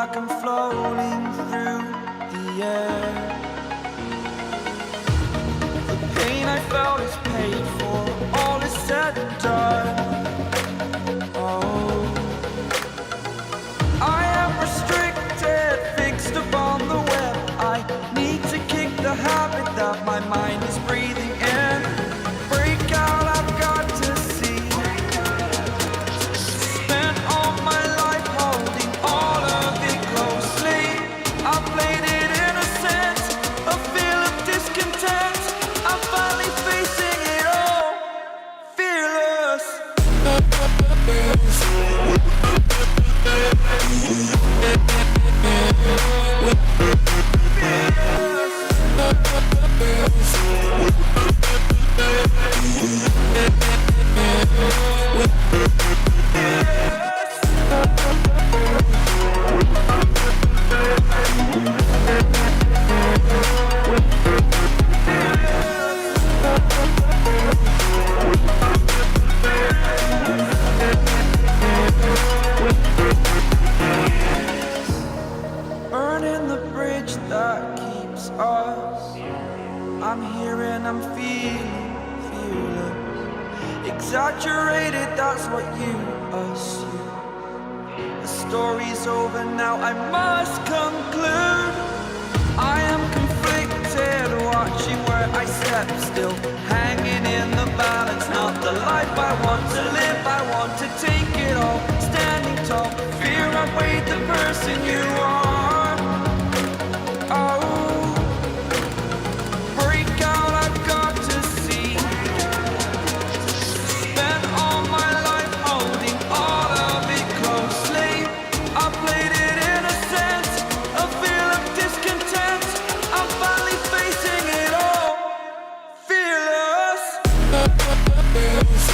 like I'm floating through the air. The pain I felt is paid for, all is said and done. Oh, I am restricted, fixed upon the web. I need to kick the habit that my mind is breathing in. Break out, I've got to see. Spent all my life holding all of it closely. I played it innocent, a feel of discontent. I'm finally facing it all, fearless. Burning the bridge that keeps us. I'm here and I'm feeling fearless. Exaggerated, that's what you assume. The story's over now, I must conclude. I am conflicted, watching where I step still, hanging in the balance. Not the life I want to live, I want to take it all. Standing tall, fear outweighed the person you are. Oh, break out, I've got to see. Spent all my life holding all of it closely. I played it innocent, a feel of discontent. I'm finally facing it all, fearless. Fearless.